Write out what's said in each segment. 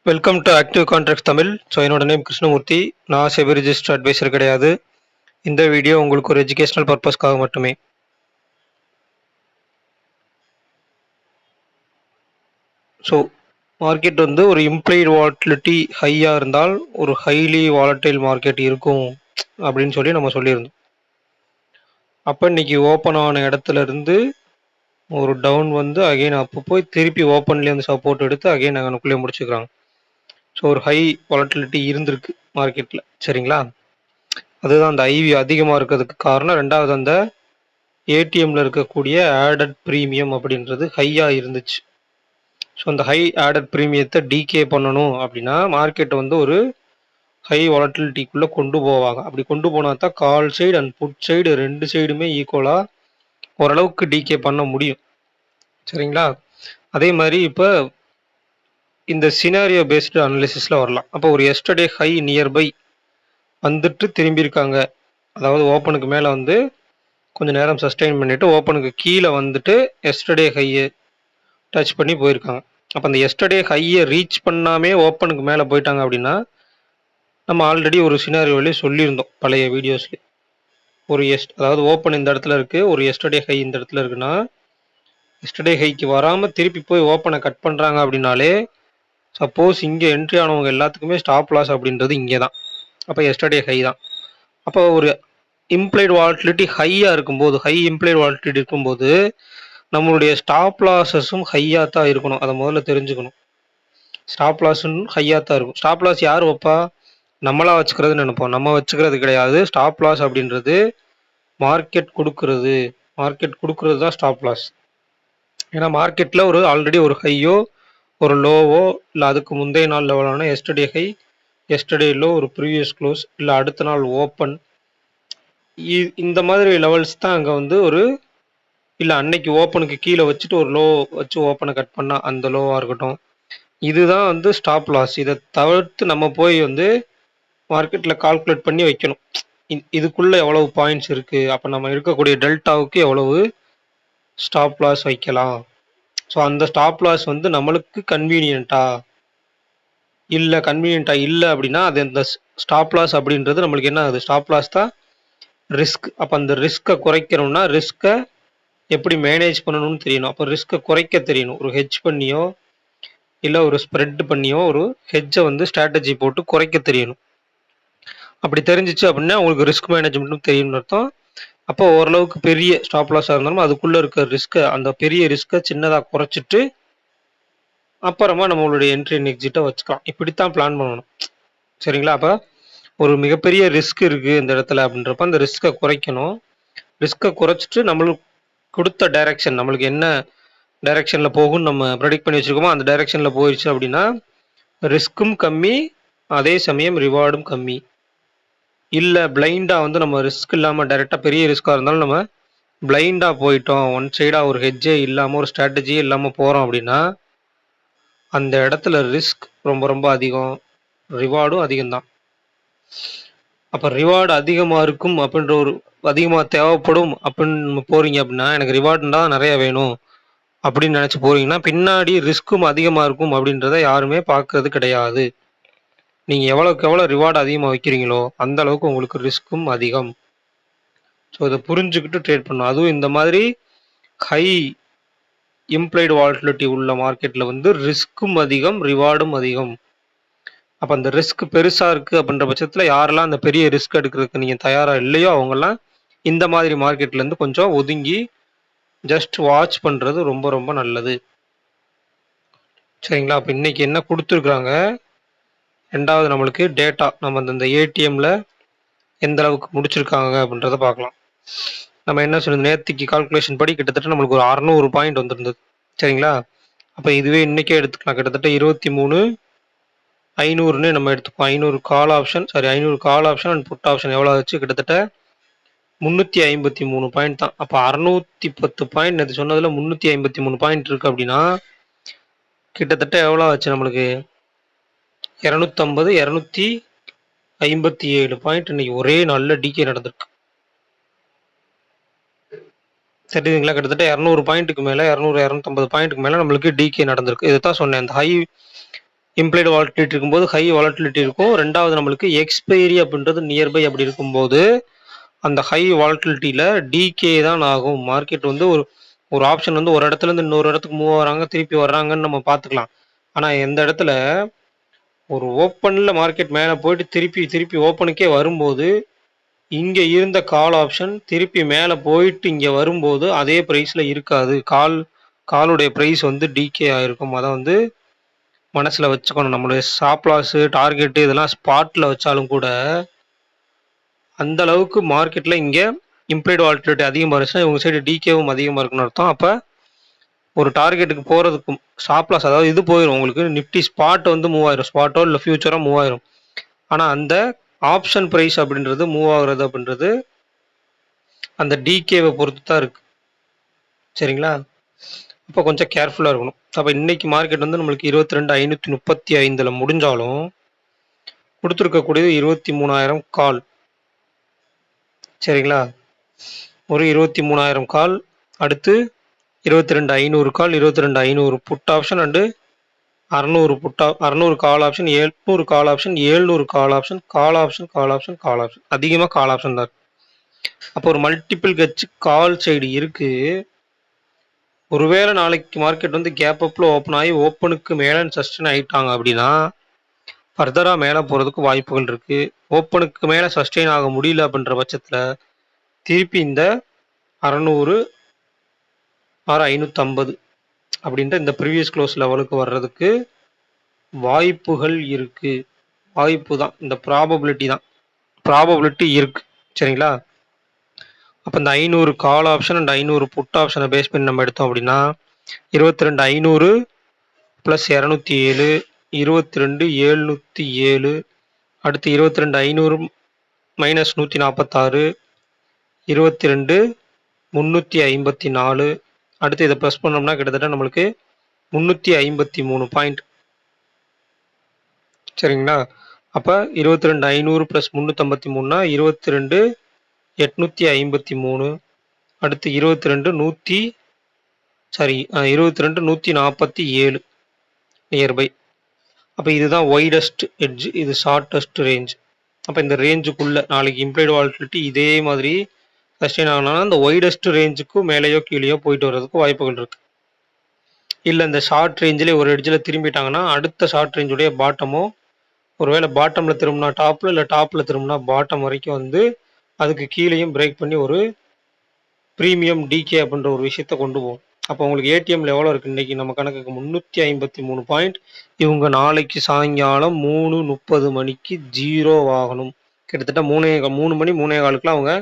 Welcome to active contracts Tamil. So என்னோட name Krishnamurthy. நான் SEBI register advisor கிடையாது. இந்த வீடியோ உங்களுக்கு ஒரு எஜுகேஷனல் பர்பஸ்க்காக மட்டுமே. ஸோ மார்க்கெட் வந்து ஒரு இம்ப்ளைடு வாலட்டிலிட்டி ஹையாக இருந்தால் ஒரு ஹைலி வாலட்டைல் மார்க்கெட் இருக்கும் அப்படின்னு சொல்லி நம்ம சொல்லியிருந்தோம். அப்போ இன்னைக்கு ஓப்பன் ஆன இடத்துல இருந்து ஒரு டவுன் வந்து அகைன் அப்போ போய் திருப்பி ஓப்பன்லேருந்து சப்போர்ட் எடுத்து அகைன் அங்கனுக்குள்ளே முடிச்சுக்கிறாங்க. ஸோ ஒரு ஹை வாலட்டிலிட்டி இருந்திருக்கு மார்க்கெட்டில், சரிங்களா? அதுதான் அந்த ஐவி அதிகமாக இருக்கிறதுக்கு காரணம். ரெண்டாவது, அந்த ஏடிஎம்ல இருக்கக்கூடிய ஆடட் ப்ரீமியம் அப்படின்றது ஹையாக இருந்துச்சு. ஸோ அந்த ஹை ஆடட் ப்ரீமியத்தை டிகே பண்ணணும் அப்படின்னா மார்க்கெட் வந்து ஒரு ஹை வாலட்டிலிட்டிக்குள்ளே கொண்டு போவாங்க. அப்படி கொண்டு போனால் தான் call side and put side ரெண்டு சைடுமே ஈக்குவலாக ஓரளவுக்கு டிகே பண்ண முடியும், சரிங்களா? அதே மாதிரி இப்போ இந்த சினாரியோ பேஸ்டு அனாலிசிஸில் வரலாம். அப்போ ஒரு எஸ்டர்டே ஹை நியர்பை வந்துட்டு திரும்பியிருக்காங்க, அதாவது ஓப்பனுக்கு மேலே வந்து கொஞ்சம் நேரம் சஸ்டெயின் பண்ணிவிட்டு ஓப்பனுக்கு கீழே வந்துட்டு எஸ்டர்டே ஹையை டச் பண்ணி போயிருக்காங்க. அப்போ அந்த எஸ்டர்டே ஹையை ரீச் பண்ணாமே ஓப்பனுக்கு மேலே போயிட்டாங்க அப்படின்னா நம்ம ஆல்ரெடி ஒரு சினாரியோவிலே சொல்லியிருந்தோம் பழைய வீடியோஸ்லேயே. ஒரு அதாவது ஓப்பன் இந்த இடத்துல இருக்குது, ஒரு எஸ்டர்டே ஹை இந்த இடத்துல இருக்குன்னா எஸ்டர்டே ஹைக்கு வராமல் திருப்பி போய் ஓப்பனை கட் பண்ணுறாங்க அப்படின்னாலே சப்போஸ் இங்கே என்ட்ரி ஆனவங்க எல்லாத்துக்குமே ஸ்டாப் லாஸ் அப்படின்றது இங்கே தான். அப்போ எஸ்டர்டே ஹை தான். அப்போ ஒரு இம்ப்ளைடு வாலட்டிலிட்டி ஹையாக இருக்கும்போது, ஹை இம்ப்ளைடு வாலட்டிலிட்டி இருக்கும்போது நம்மளுடைய ஸ்டாப் லாஸஸும் ஹையாக தான் இருக்கணும். அதை முதல்ல தெரிஞ்சுக்கணும். ஸ்டாப் லாஸும் ஹையாக தான் இருக்கும். ஸ்டாப் லாஸ் யார் வைப்பா? நம்மளாக வச்சுக்கிறதுன்னு நினைப்போம். நம்ம வச்சுக்கிறது கிடையாது. ஸ்டாப் லாஸ் அப்படின்றது மார்க்கெட் கொடுக்கறது. மார்க்கெட் கொடுக்கறது தான் ஸ்டாப் லாஸ். ஏன்னா மார்க்கெட்டில் ஒரு ஆல்ரெடி ஒரு ஹையோ ஒரு லோவோ இல்லை அதுக்கு முந்தைய நாள் லெவலான எஸ்டர்டே ஹை, எஸ்டர்டே லோ, ஒரு ப்ரீவியஸ் க்ளோஸ், இல்லை அடுத்த நாள் ஓப்பன், இந்த மாதிரி லெவல்ஸ் தான் அங்கே வந்து ஒரு இல்லை அன்னைக்கு ஓப்பனுக்கு கீழே வச்சுட்டு ஒரு லோ வச்சு ஓப்பனை கட் பண்ணால் அந்த லோவாக இருக்கட்டும், இதுதான் வந்து ஸ்டாப் லாஸ். இதை தவிர்த்து நம்ம போய் வந்து மார்க்கெட்டில் கால்குலேட் பண்ணி வைக்கணும். இதுக்குள்ளே எவ்வளவு பாயிண்ட்ஸ் இருக்குது, அப்போ நம்ம இருக்கக்கூடிய டெல்டாவுக்கு எவ்வளவு ஸ்டாப் லாஸ் வைக்கலாம். ஸோ அந்த ஸ்டாப் லாஸ் வந்து நம்மளுக்கு கன்வீனியன்ட்டா இல்லை அப்படின்னா அது அந்த ஸ்டாப் லாஸ் அப்படின்றது நம்மளுக்கு என்ன ஆகுது? ஸ்டாப் லாஸ் தான் ரிஸ்க். அப்போ அந்த ரிஸ்க்கை குறைக்கணும்னா ரிஸ்க்கை எப்படி மேனேஜ் பண்ணணும்னு தெரியணும். அப்போ ரிஸ்க்கை குறைக்க தெரியணும். ஒரு ஹெட்ஜ் பண்ணியோ இல்லை ஒரு ஸ்ப்ரெட் பண்ணியோ ஒரு ஹெட்ஜை வந்து ஸ்ட்ராட்டஜி போட்டு குறைக்க தெரியணும். அப்படி தெரிஞ்சிச்சு அப்படின்னா உங்களுக்கு ரிஸ்க் மேனேஜ்மெண்ட்டும் தெரியும்னு அர்த்தம். அப்போ ஓரளவுக்கு பெரிய ஸ்டாப் லாஸாக இருந்தாலும் அதுக்குள்ளே இருக்க ரிஸ்க்கை, அந்த பெரிய ரிஸ்க்கை சின்னதாக குறைச்சிட்டு அப்புறமா நம்மளுடைய என்ட்ரி அண்ட் எக்ஸிட்டை வச்சுக்கலாம். இப்படித்தான் பிளான் பண்ணணும், சரிங்களா? அப்போ ஒரு மிகப்பெரிய ரிஸ்க் இருக்குது இந்த இடத்துல அப்படின்றப்ப அந்த ரிஸ்க்கை குறைக்கணும். ரிஸ்க்கை குறைச்சிட்டு நம்மளுக்கு கொடுத்த டைரக்ஷன், நம்மளுக்கு என்ன டைரக்ஷனில் போகும்னு நம்ம ப்ரெடிக்ட் பண்ணி வச்சுருக்கோமோ அந்த டைரக்ஷனில் போயிடுச்சு அப்படின்னா ரிஸ்க்கும் கம்மி, அதே சமயம் ரிவார்டும் கம்மி. இல்லை பிளைண்டாக வந்து நம்ம ரிஸ்க் இல்லாமல் டைரெக்டாக பெரிய ரிஸ்க்காக இருந்தாலும் நம்ம பிளைண்டாக போயிட்டோம், ஒன் சைடாக ஒரு ஹெட்ஜே இல்லாமல் ஒரு ஸ்ட்ராட்டஜியே இல்லாமல் போகிறோம் அப்படின்னா அந்த இடத்துல ரிஸ்க் ரொம்ப ரொம்ப அதிகம், ரிவார்டும் அதிகம்தான். அப்போ ரிவார்டு அதிகமாக இருக்கும் அப்படின்ற ஒரு அதிகமாக தேவைப்படும் அப்படின்னு போகிறீங்க அப்படின்னா எனக்கு ரிவார்டுனா நிறைய வேணும் அப்படின்னு நினச்சி போகிறீங்கன்னா பின்னாடி ரிஸ்க்கும் அதிகமாக இருக்கும் அப்படின்றத யாருமே பார்க்கறது கிடையாது. நீங்கள் எவ்வளோக்கு எவ்வளோ ரிவார்டு அதிகமாக வைக்கிறீங்களோ அந்த அளவுக்கு உங்களுக்கு ரிஸ்க்கும் அதிகம். ஸோ இதை புரிஞ்சுக்கிட்டு ட்ரேட் பண்ணணும். அதுவும் இந்த மாதிரி ஹை இம்ப்ளைடு வாலட்டிலிட்டி உள்ள மார்க்கெட்டில் வந்து ரிஸ்க்கும் அதிகம், ரிவார்டும் அதிகம். அப்போ அந்த ரிஸ்க் பெருசாக இருக்குது அப்படின்ற பட்சத்தில் யாரெல்லாம் அந்த பெரிய ரிஸ்க் எடுக்கிறதுக்கு நீங்கள் தயாராக இல்லையோ அவங்கெல்லாம் இந்த மாதிரி மார்க்கெட்லேருந்து கொஞ்சம் ஒதுங்கி ஜஸ்ட் வாட்ச் பண்ணுறது ரொம்ப ரொம்ப நல்லது, சரிங்களா? அப்போ இன்றைக்கி என்ன கொடுத்துருக்குறாங்க, ரெண்டாவது நம்மளுக்கு டேட்டா, நம்ம இந்த ஏடிஎம்மில் எந்த அளவுக்கு முடிச்சிருக்காங்க அப்படின்றத பார்க்கலாம். நம்ம என்ன சொல்லுது, நேற்றுக்கு கால்குலேஷன் படி கிட்டத்தட்ட நம்மளுக்கு ஒரு 600 பாயிண்ட் வந்துருந்தது, சரிங்களா? அப்போ இதுவே இன்றைக்கே எடுத்துக்கலாம். கிட்டத்தட்ட 23,500ன்னு நம்ம எடுத்துப்போம். 500 call option, 500 call option and put option எவ்வளோ ஆச்சு? கிட்டத்தட்ட 353 பாயிண்ட் தான். அப்போ 610 பாயிண்ட் நேற்று சொன்னதில் 353 பாயிண்ட் இருக்குது அப்படின்னா கிட்டத்தட்ட எவ்வளோ ஆச்சு நம்மளுக்கு? 250, 257 பாயிண்ட் இன்னைக்கு ஒரே நாளில் டிகே நடந்திருக்கு, தெரியுதுங்களா? கிட்டத்தட்ட 200 பாயிண்ட்டுக்கு மேலே, 200, 250 பாயிண்ட்டுக்கு மேலே நம்மளுக்கு டிகே நடந்திருக்கு. இதை தான் சொன்னேன், இந்த ஹை இம்ப்ளைடு வாலட்டிலிட்டி இருக்கும்போது ஹை வாலட்டிலிட்டி இருக்கும். 2வது நம்மளுக்கு எக்ஸ்பைரி அப்படின்றது நியர்பை அப்படி இருக்கும்போது அந்த ஹை வாலட்டிலிட்டியில் டிகே தான் ஆகும். மார்க்கெட் வந்து ஒரு ஒரு ஆப்ஷன் வந்து ஒரு இடத்துலேருந்து இன்னொரு இடத்துக்கு மூவ் ஆகிறாங்க, திருப்பி வர்றாங்கன்னு நம்ம பார்த்துக்கலாம். ஆனால் எந்த இடத்துல ஒரு ஓப்பனில் மார்க்கெட் மேலே போயிட்டு திருப்பி திருப்பி ஓப்பனுக்கே வரும்போது இங்கே இருந்த கால் ஆப்ஷன் திருப்பி மேலே போயிட்டு இங்கே வரும்போது அதே ப்ரைஸில் இருக்காது. காலுடைய ப்ரைஸ் வந்து டிகே ஆகிருக்கும். அதை வந்து மனசில் வச்சுக்கணும். நம்மளுடைய ஸ்டாப் லாஸு டார்கெட்டு இதெல்லாம் ஸ்பாட்டில் வச்சாலும் கூட அந்த அளவுக்கு மார்க்கெட்டில் இங்கே இம்ப்ளைடு வாலட்டிலிட்டி அதிகமாக இருந்துச்சுன்னா இவங்க சைடு டிகேவும் அதிகமாக இருக்குன்னு அர்த்தம். அப்போ ஒரு டார்கெட்டுக்கு போகிறதுக்கும் ஸ்டாப் லாஸ் அதாவது இது போயிடும். உங்களுக்கு நிஃப்டி ஸ்பாட் வந்து மூவ் ஆயிரும், ஸ்பாட்டோ இல்லை ஃபியூச்சரோ மூவ் ஆயிரும். ஆனால் அந்த ஆப்ஷன் ப்ரைஸ் அப்படின்றது மூவ் ஆகுறது அப்படின்றது அந்த டிகேவை பொறுத்து தான் இருக்குது. சரிங்களா? இப்போ கொஞ்சம் கேர்ஃபுல்லாக இருக்கணும். அப்போ இன்னைக்கு மார்க்கெட் வந்து நம்மளுக்கு 22,535 முடிஞ்சாலும் கொடுத்துருக்கக்கூடியது 23,000 கால். சரிங்களா? ஒரு 23,000 கால், அடுத்து 22,500 call, 22,500 put option and 600 call option, 800 call option, 700 call option, call option call option call option, அதிகமாக கால் ஆப்ஷன் தான். அப்போ ஒரு மல்டிபிள் கட்சி கால் சைடு இருக்கு. ஒருவேளை நாளைக்கு மார்க்கெட் வந்து கேப் அப்பில் ஓப்பன் ஆகி ஓப்பனுக்கு மேலே சஸ்டெயின் ஆகிட்டாங்க அப்படின்னா ஃபர்தராக மேலே போகிறதுக்கு வாய்ப்புகள் இருக்குது. ஓப்பனுக்கு மேலே சஸ்டெயின் ஆக முடியல அப்படின்ற பட்சத்தில் திருப்பி இந்த 600 ஆர் 550 அப்படின்ற இந்த ப்ரீவியஸ் க்ளோஸ் லெவலுக்கு வர்றதுக்கு வாய்ப்புகள் இருக்குது. வாய்ப்பு தான், இந்த ப்ராபபிலிட்டி தான், ப்ராபபிலிட்டி இருக்குது. சரிங்களா? அப்போ இந்த 500 கால் ஆப்ஷன் அண்ட் 500 புட் ஆப்ஷனை பேஸ் பண்ணி நம்ம எடுத்தோம் அப்படின்னா 22,500 ப்ளஸ் 207, 22,707, அடுத்து 22,500 மைனஸ் 146, 22,354, அடுத்து இதை ப்ளஸ் பண்ணோம்னா கிட்டத்தட்ட நம்மளுக்கு 353 பாயிண்ட். சரிங்களா? அப்போ 22,500 ப்ளஸ் 353னா 22,853, அடுத்து 22,147 நியர்பை. அப்போ இதுதான் வைடஸ்ட் எட்ஜ், இது ஷார்ட்டஸ்ட் ரேஞ்ச். அப்போ இந்த ரேஞ்சுக்குள்ளே நாளைக்கு இம்ப்ளைடு வாலட்டிலிட்டி இதே மாதிரி சஸ்டெயின் ஆகணும்னா இந்த வைடஸ்ட் ரேஞ்சுக்கும் மேலேயோ கீழேயோ போயிட்டு வர்றதுக்கு வாய்ப்புகள் இருக்குது. இல்லை இந்த ஷார்ட் ரேஞ்சிலே ஒரு எட்ஜில் திரும்பிட்டாங்கன்னா அடுத்த ஷார்ட் ரேஞ்சுடைய பாட்டமோ ஒருவேளை பாட்டமில் திரும்பினா டாப்பில் இல்லை டாப்பில் திரும்பினா பாட்டம் வரைக்கும் வந்து அதுக்கு கீழேயும் பிரேக் பண்ணி ஒரு ப்ரீமியம் டிகே அப்படின்ற ஒரு விஷயத்த கொண்டு போகும். அப்போ உங்களுக்கு ஏடிஎம்ல எவ்வளோ இருக்குது இன்றைக்கி நம்ம கணக்குக்கு 353 பாயிண்ட். இவங்க நாளைக்கு சாயங்காலம் 3:30 மணிக்கு ஜீரோ ஆகணும். கிட்டத்தட்ட 3 மணி 3:15 அவங்க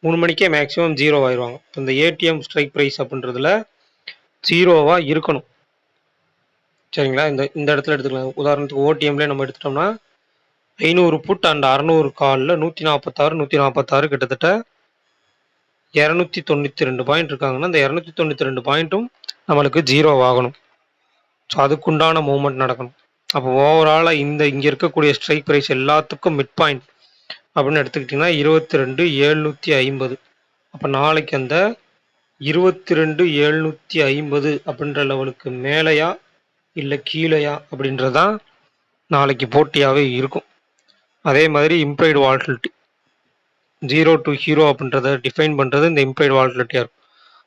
3 மணிக்கே மேக்ஸிமம் ஜீரோ ஆயிடுவாங்க. இந்த ஏடிஎம் ஸ்ட்ரைக் ப்ரைஸ் அப்படின்றதுல ஜீரோவாக இருக்கணும். சரிங்களா? இந்த இடத்துல எடுத்துக்கலாம். உதாரணத்துக்கு ஓடிஎம்லேயே நம்ம எடுத்துட்டோம்னா 500 புட் அண்ட் 600 காலில் 146 கிட்டத்தட்ட 292 பாயிண்ட் இருக்காங்கன்னா அந்த 292 பாயிண்ட்டும் நம்மளுக்கு ஜீரோ ஆகணும். ஸோ அதுக்குண்டான மூவ்மெண்ட் நடக்கணும். அப்போ ஓவராலாக இங்கே இருக்கக்கூடிய ஸ்ட்ரைக் ப்ரைஸ் எல்லாத்துக்கும் மிட் பாயிண்ட் அப்படின்னு எடுத்துக்கிட்டிங்கன்னா 22,750. அப்போ நாளைக்கு அந்த 22,750 அப்படின்ற லெவலுக்கு மேலேயா இல்லை கீழேயா அப்படின்றதான் நாளைக்கு போட்டியாகவே இருக்கும். அதே மாதிரி இம்ப்ளைடு வாலட்டிலிட்டி 0 to ஹீரோ அப்படின்றத டிஃபைன் பண்ணுறது இந்த இம்ப்ளைடு வாலட்டிலிட்டியாக இருக்கும்.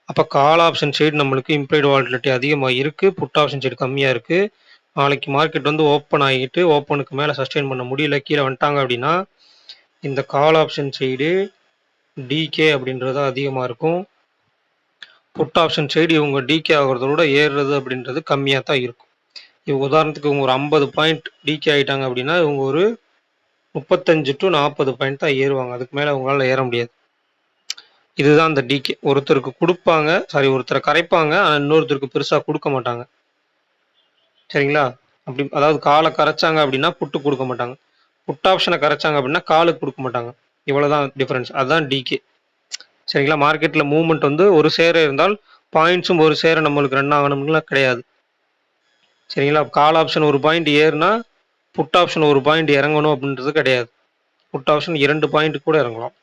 அப்போ கால் ஆப்ஷன் சைடு நம்மளுக்கு இம்ப்ளைடு வாலட்டிலிட்டி அதிகமாக இருக்குது, புட் ஆப்ஷன் சைடு கம்மியாக இருக்குது. நாளைக்கு மார்க்கெட் வந்து ஓப்பன் ஆகிட்டு ஓப்பனுக்கு மேலே சஸ்டெயின் பண்ண முடியல, கீழே வந்துட்டாங்க அப்படின்னா இந்த கால் ஆப்ஷன் சைடு டிகே அப்படின்றது அதிகமாக இருக்கும். புட் ஆப்ஷன் சைடு இவங்க டிகே ஆகிறத விட ஏறுறது அப்படின்றது கம்மியாக தான் இருக்கும். இவங்க உதாரணத்துக்கு இவங்க ஒரு 50 பாயிண்ட் டிகே ஆகிட்டாங்க அப்படின்னா இவங்க ஒரு 35 to 40 பாயிண்ட் தான் ஏறுவாங்க. அதுக்கு மேலே அவங்களால ஏற முடியாது. இதுதான் இந்த டிகே. ஒருத்தருக்கு கொடுப்பாங்க, ஒருத்தரை கரைப்பாங்க, ஆனால் இன்னொருத்தருக்கு பெருசாக கொடுக்க மாட்டாங்க. சரிங்களா? அப்படி அதாவது காலை கரைச்சாங்க அப்படின்னா புட்டு கொடுக்க மாட்டாங்க, புட் ஆப்ஷனை கரைச்சாங்க அப்படின்னா காலுக்கு கொடுக்க மாட்டாங்க. இவ்வளோதான் டிஃப்ரென்ஸ். அதுதான் டிகே. சரிங்களா? மார்க்கெட்டில் மூவ்மெண்ட் வந்து ஒரு சேர இருந்தால் பாயிண்ட்ஸும் ஒரு சேர நம்மளுக்கு ரன் ஆகணும்லாம் கிடையாது. சரிங்களா? கால் ஆப்ஷன் ஒரு பாயிண்ட் ஏறுனா புட் ஆப்ஷன் ஒரு பாயிண்ட் இறங்கணும் அப்படின்றது கிடையாது. புட் ஆப்ஷன் 2 பாயிண்ட் கூட இறங்கலாம்.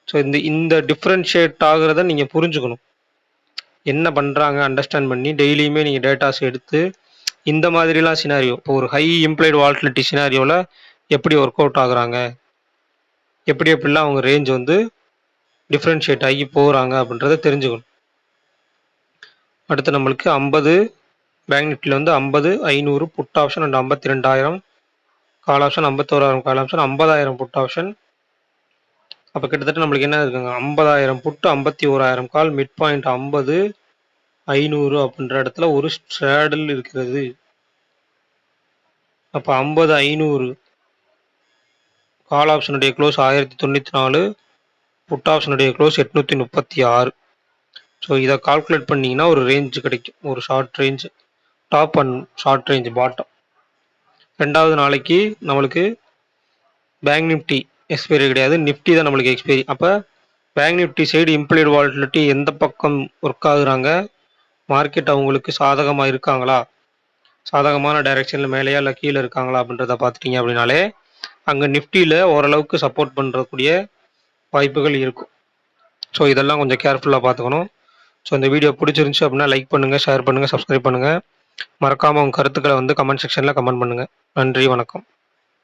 ஸோ இந்த டிஃப்ரென்ஷியேட் ஆகிறத நீங்கள் புரிஞ்சுக்கணும். என்ன பண்ணுறாங்க அண்டர்ஸ்டாண்ட் பண்ணி டெய்லியுமே நீங்கள் டேட்டாஸ் எடுத்து இந்த மாதிரிலாம் சினாரியோ இப்போ ஒரு ஹை இம்ப்ளைடு வாலட்டிலிட்டி சினாரியோவில் எப்படி ஒர்க் அவுட் ஆகுறாங்க, எப்படி எப்படிலாம் அவங்க ரேஞ்ச் வந்து டிஃப்ரென்ஷியேட் ஆகி போகிறாங்க அப்படின்றத தெரிஞ்சுக்கணும். அடுத்து நம்மளுக்கு 50 பேங்க் நிஃப்டியில் வந்து 50 500 put option and 52,000 call option, 51,000 call option, 50,000 put option. அப்போ கிட்டத்தட்ட நம்மளுக்கு என்ன இருக்குங்க, 50,000 புட்டு 51,000 கால், மிட் பாயிண்ட் 50 500 அப்படின்ற இடத்துல ஒரு ஸ்ட்ராடல் இருக்கிறது. அப்போ 50 500 கால் ஆப்ஷனுடைய க்ளோஸ் 1094, புட் ஆப்ஷனுடைய க்ளோஸ் 836. ஸோ இதை கால்குலேட் பண்ணிங்கன்னா ஒரு ரேஞ்சு கிடைக்கும், ஒரு short range top and short range bottom. ரெண்டாவது நாளைக்கு நம்மளுக்கு பேங்க் நிஃப்டி எக்ஸ்பைரி கிடையாது, நிஃப்டி தான் நம்மளுக்கு எக்ஸ்பைரி. அப்போ bank Nifty side implied volatility எந்த பக்கம் ஒர்க் ஆகுறாங்க, மார்க்கெட் அவங்களுக்கு சாதகமாக இருக்காங்களா, சாதகமான டைரெக்ஷனில் மேலேயா இல்லை கீழே இருக்காங்களா அப்படின்றத பார்த்துட்டிங்க அப்படின்னாலே அங்கே நிஃப்டியில் ஓரளவுக்கு சப்போர்ட் பண்ணுறக்கூடிய வாய்ப்புகள் இருக்கும். ஸோ இதெல்லாம் கொஞ்சம் கேர்ஃபுல்லாக பார்த்துக்கணும். ஸோ இந்த வீடியோ பிடிச்சிருந்துச்சி அப்படின்னா லைக் பண்ணுங்கள், ஷேர் பண்ணுங்கள், சப்ஸ்கிரைப் பண்ணுங்கள். மறக்காமல் உங்கள் கருத்துக்களை வந்து கமெண்ட் செக்ஷனில் கமெண்ட் பண்ணுங்கள். நன்றி, வணக்கம்.